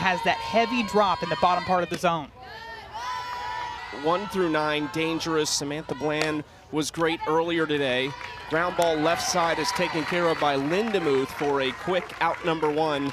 Has that heavy drop in the bottom part of the zone. 1 through 9, dangerous. Samantha Bland was great earlier today. Ground ball left side is taken care of by Lindemuth for a quick out number 1.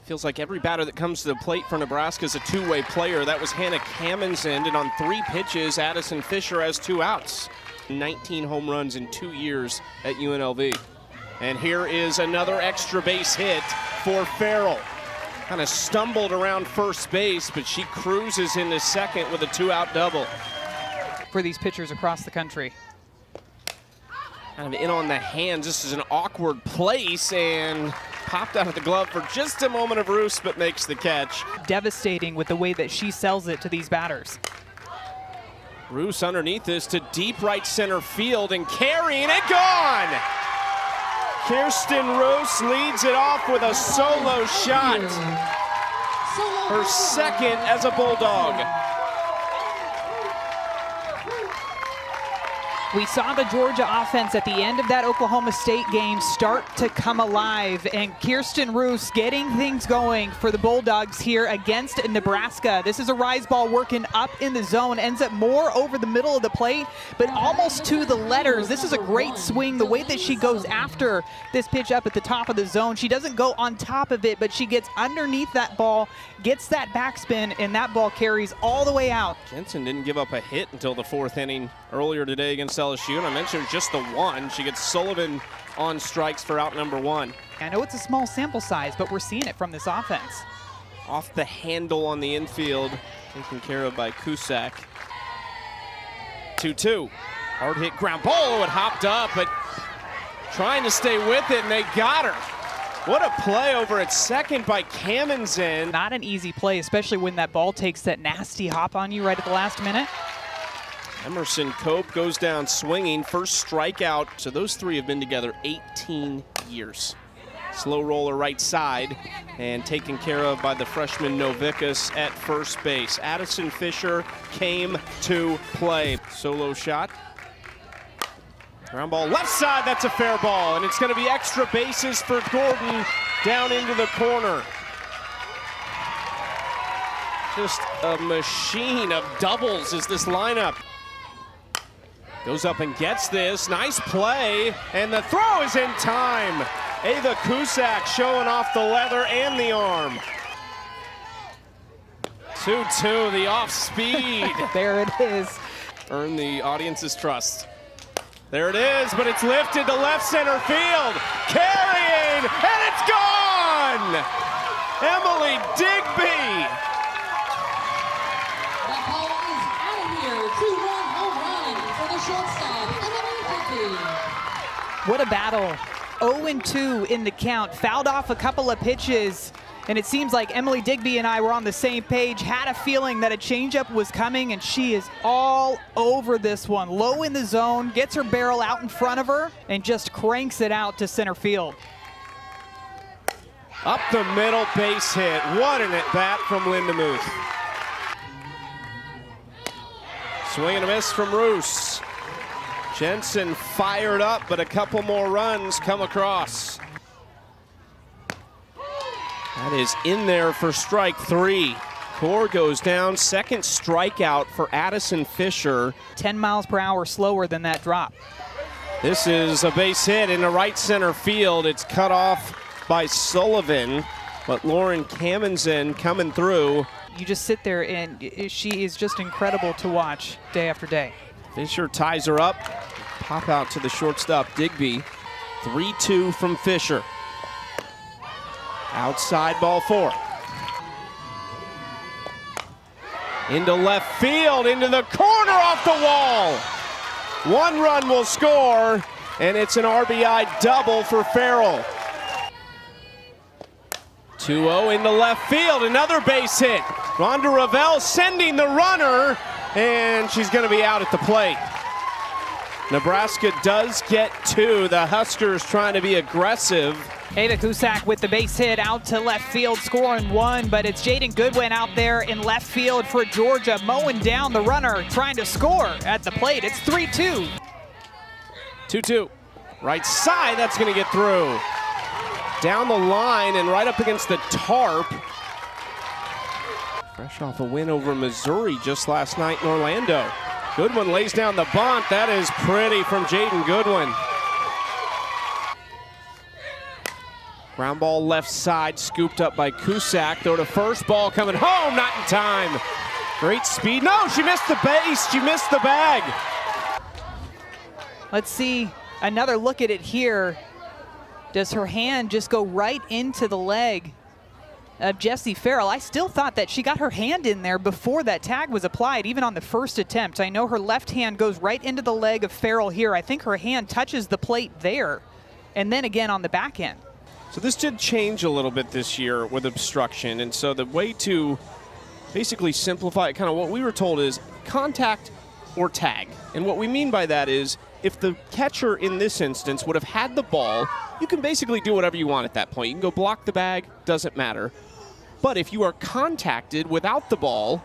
Feels like every batter that comes to the plate for Nebraska is a two-way player. That was Hannah Kamensend, and on 3 pitches, Addison Fisher has 2 outs. 19 home runs in 2 years at UNLV. And here is another extra base hit for Farrell. Kind of stumbled around first base, but she cruises into second with a 2-out double. For these pitchers across the country. Kind of in on the hands. This is an awkward place, and popped out of the glove for just a moment of Roos, but makes the catch. Devastating with the way that she sells it to these batters. Roos underneath this to deep right center field, and carrying it, gone! Kirsten Roos leads it off with a solo shot. Her second as a Bulldog. We saw the Georgia offense at the end of that Oklahoma State game start to come alive, and Kirsten Roos getting things going for the Bulldogs here against Nebraska. This is a rise ball working up in the zone, ends up more over the middle of the plate, but almost to the letters. This is a great swing, the way that she goes after this pitch up at the top of the zone. She doesn't go on top of it, but she gets underneath that ball, gets that backspin, and that ball carries all the way out. Jensen didn't give up a hit until the 4th inning earlier today against LSU, and I mentioned just the 1. She gets Sullivan on strikes for out number 1. I know it's a small sample size, but we're seeing it from this offense. Off the handle on the infield, taken care of by Cusack. 2-2. Hard hit ground ball. Oh, it hopped up, but trying to stay with it, and they got her. What a play over at second by Kamensend. Not an easy play, especially when that ball takes that nasty hop on you right at the last minute. Emerson Cope goes down swinging. First strikeout. So those 3 have been together 18 years. Slow roller right side, and taken care of by the freshman Novikas at first base. Addison Fisher came to play. Solo shot. Ground ball left side, that's a fair ball, and it's going to be extra bases for Gordon down into the corner. Just a machine of doubles is this lineup. Goes up and gets this, nice play, and the throw is in time. Ava Cusack showing off the leather and the arm. 2-2, the off speed. There it is. Earn the audience's trust. There it is, but it's lifted to left center field. Carrying, and it's gone! Emily Digby. That ball is out of here. 2-1 home run for the shortstop, Emily Digby. What a battle. 0-2 in the count. Fouled off a couple of pitches. And it seems like Emily Digby and I were on the same page, had a feeling that a changeup was coming, and she is all over this one. Low in the zone, gets her barrel out in front of her, and just cranks it out to center field. Up the middle, base hit. What an at-bat from Lindemuth. Swing and a miss from Roos. Jensen fired up, but a couple more runs come across. That is in there for strike 3. Core goes down, second strikeout for Addison Fisher. 10 miles per hour slower than that drop. This is a base hit into right center field. It's cut off by Sullivan, but Lauren Kamensend coming through. You just sit there, and she is just incredible to watch day after day. Fisher ties her up. Pop out to the shortstop, Digby. 3-2 from Fisher. Outside ball 4. Into left field, into the corner, off the wall. 1 run will score, and it's an RBI double for Farrell. 2-0 into left field, another base hit. Rhonda Ravel sending the runner, and she's going to be out at the plate. Nebraska does get 2. The Huskers trying to be aggressive. Ava Cusack with the base hit out to left field, scoring 1, but it's Jaden Goodwin out there in left field for Georgia, mowing down the runner, trying to score at the plate. It's 3-2. 2-2. Right side, that's going to get through. down the line and right up against the tarp. Fresh off a win over Missouri just last night in Orlando. Goodwin lays down the bunt. That is pretty from Jaden Goodwin. Ground ball left side, scooped up by Cusack. Throw to first, ball coming home, not in time. Great speed. No, she missed the base. She missed the bag. Let's see another look at it here. Does her hand just go right into the leg of Jessie Farrell? I still thought that she got her hand in there before that tag was applied, even on the first attempt. I know her left hand goes right into the leg of Farrell here. I think her hand touches the plate there, and then again on the back end. So this did change a little bit this year with obstruction, and so the way to basically simplify it, kind of what we were told, is contact or tag. And what we mean by that is if the catcher in this instance would have had the ball, you can basically do whatever you want at that point. You can go block the bag, doesn't matter. But if you are contacted without the ball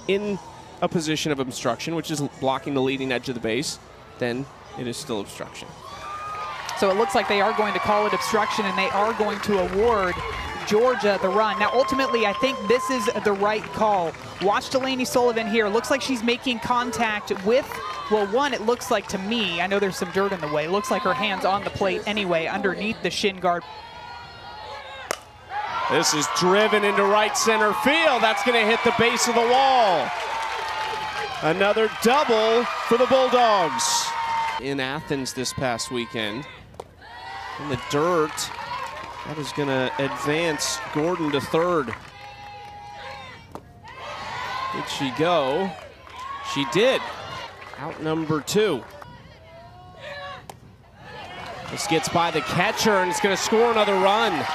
in a position of obstruction, which is blocking the leading edge of the base, then it is still obstruction. So it looks like they are going to call it obstruction, and they are going to award Georgia the run. Now, ultimately, I think this is the right call. Watch Delaney Sullivan here. Looks like she's making contact with, well, one, it looks like to me, I know there's some dirt in the way. Looks like her hand's on the plate anyway, underneath the shin guard. This is driven into right center field. That's going to hit the base of the wall. Another double for the Bulldogs. In Athens this past weekend. In the dirt, that is going to advance Gordon to third. Did she go? She did. Out number 2. This gets by the catcher, and it's going to score another run.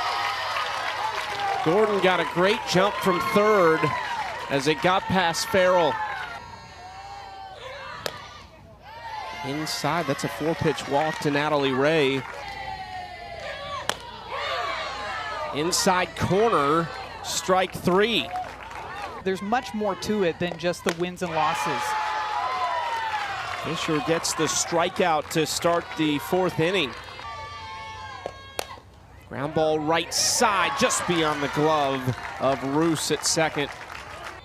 Gordon got a great jump from third as it got past Farrell. Inside, that's a 4-pitch walk to Natalie Ray. Inside corner, strike 3. There's much more to it than just the wins and losses. Fisher gets the strikeout to start the 4th inning. Ground ball right side, just beyond the glove of Roos at second.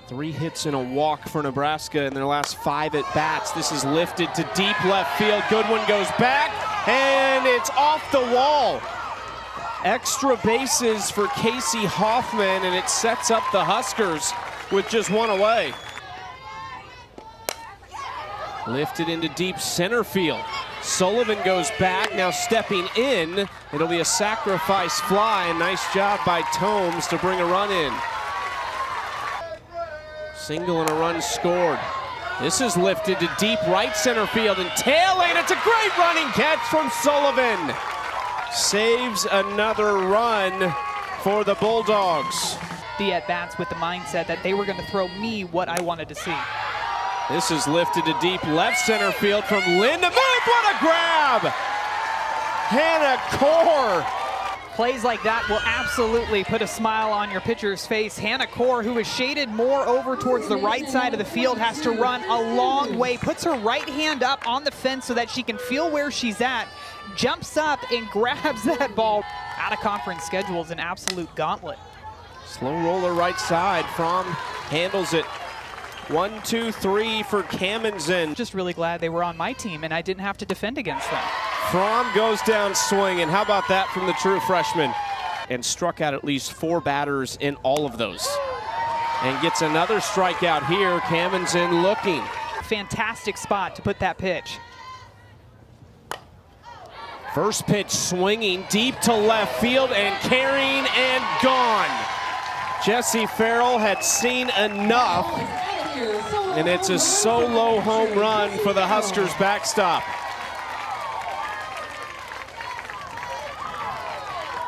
3 hits and a walk for Nebraska in their last 5 at-bats. This is lifted to deep left field. Goodwin goes back, and it's off the wall. Extra bases for Casey Hoffman, and it sets up the Huskers with just 1 away. Lifted into deep center field. Sullivan goes back, now stepping in. It'll be a sacrifice fly, and nice job by Tomes to bring a run in. Single and a run scored. This is lifted to deep right center field and tail lane. It's a great running catch from Sullivan. Saves another run for the Bulldogs. The at-bats with the mindset that they were going to throw me what I wanted to see. This is lifted to deep left center field from Linda. What a grab! Hannah Core. Plays like that will absolutely put a smile on your pitcher's face. Hannah Core, who is shaded more over towards the right side of the field, has to run a long way, puts her right hand up on the fence so that she can feel where she's at, jumps up and grabs that ball. Out of conference schedule is an absolute gauntlet. Slow roller right side. Fromm handles it. 1, 2, 3 for Kamenzen. Just really glad they were on my team and I didn't have to defend against them. Fromm goes down swinging. How about that from the true freshman? And struck out at least 4 batters in all of those. And gets another strikeout here. Kamenzen looking. Fantastic spot to put that pitch. First pitch swinging deep to left field and carrying and gone. Jessie Farrell had seen enough, and it's a solo home run for the Huskers backstop.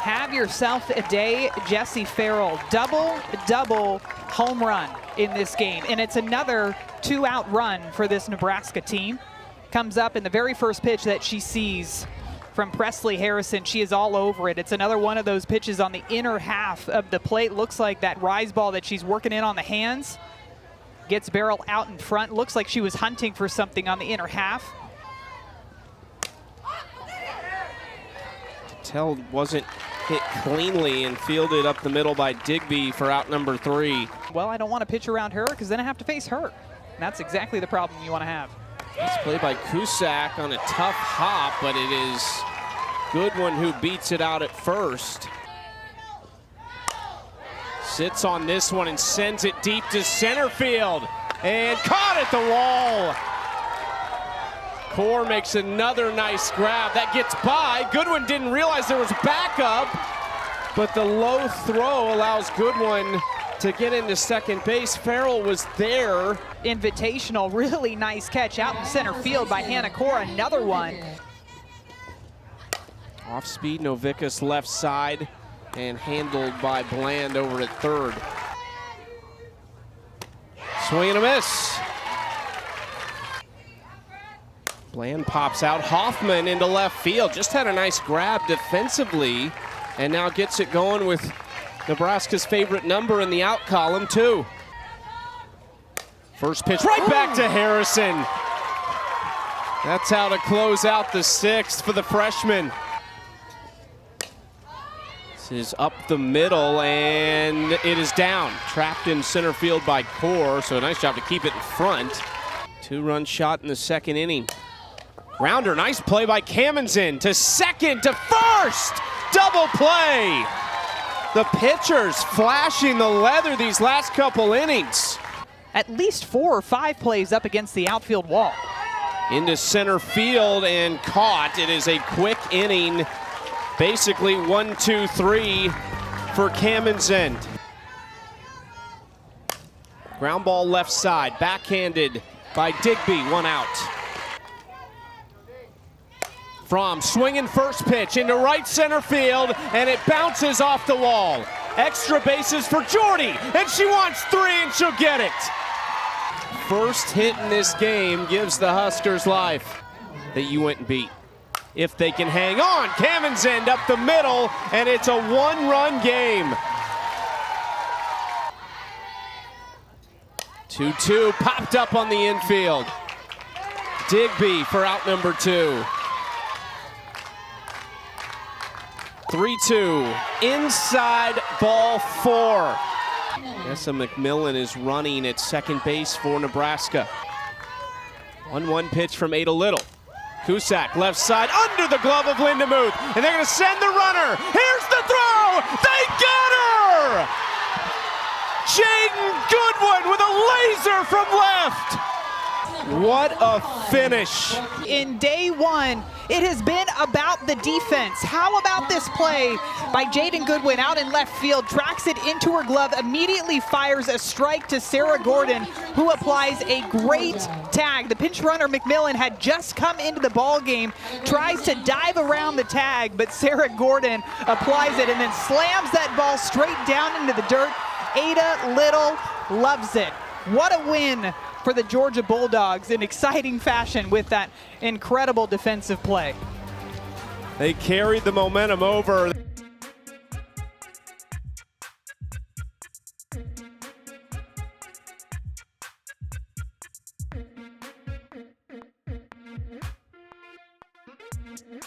Have yourself a day, Jessie Farrell. Double home run in this game. And it's another 2-out run for this Nebraska team. Comes up in the very first pitch that she sees from Presley Harrison. She is all over it. It's another one of those pitches on the inner half of the plate. Looks like that rise ball that she's working in on the hands. Gets barrel out in front. Looks like she was hunting for something on the inner half. Tell wasn't hit cleanly and fielded up the middle by Digby for out number 3. Well, I don't want to pitch around her because then I have to face her. And that's exactly the problem you want to have. Nice play by Cusack on a tough hop, but it is Goodwin who beats it out at first. Sits on this one and sends it deep to center field. And caught at the wall. Core makes another nice grab. That gets by. Goodwin didn't realize there was backup, but the low throw allows Goodwin to get into second base. Farrell was there. Invitational, really nice catch out in center field by Hannah Core. Another one. Off speed, Novickus left side, and handled by Bland over at third. Swing and a miss. Bland pops out. Hoffman into left field. Just had a nice grab defensively, and now gets it going with Nebraska's favorite number in the out column, too. First pitch right back to Harrison. That's how to close out the 6th for the freshman. This is up the middle, and it is down. Trapped in center field by Core, so a nice job to keep it in front. 2-run shot in the second inning. Rounder, nice play by Kamenzen to second, to first! Double play! The pitchers flashing the leather these last couple innings. At least 4 or 5 plays up against the outfield wall. Into center field and caught. It is a quick inning. Basically 1, 2, 3 for Kamenzen. Ground ball left side, backhanded by Digby, 1 out. From swinging first pitch into right center field, and it bounces off the wall. Extra bases for Jordy, and she wants 3 and she'll get it. First hit in this game gives the Huskers life that you went and beat. If they can hang on, Kamenzen up the middle, and it's a 1-run game. 2-2 popped up on the infield. Digby for out number 2. 3-2, inside ball 4. Nessa McMillan is running at second base for Nebraska. 1-1 pitch from Ada Little. Cusack left side under the glove of Lindemuth, and they're going to send the runner. Here's the throw. They get her! Jaden Goodwin with a laser from left. What a finish. In day 1, it has been about the defense. How about this play by Jaden Goodwin out in left field, tracks it into her glove, immediately fires a strike to Sarah Gordon, who applies a great tag. The pinch runner McMillan had just come into the ball game, tries to dive around the tag, but Sarah Gordon applies it and then slams that ball straight down into the dirt. Ada Little loves it. What a win for the Georgia Bulldogs in exciting fashion with that incredible defensive play. They carried the momentum over. Yeah.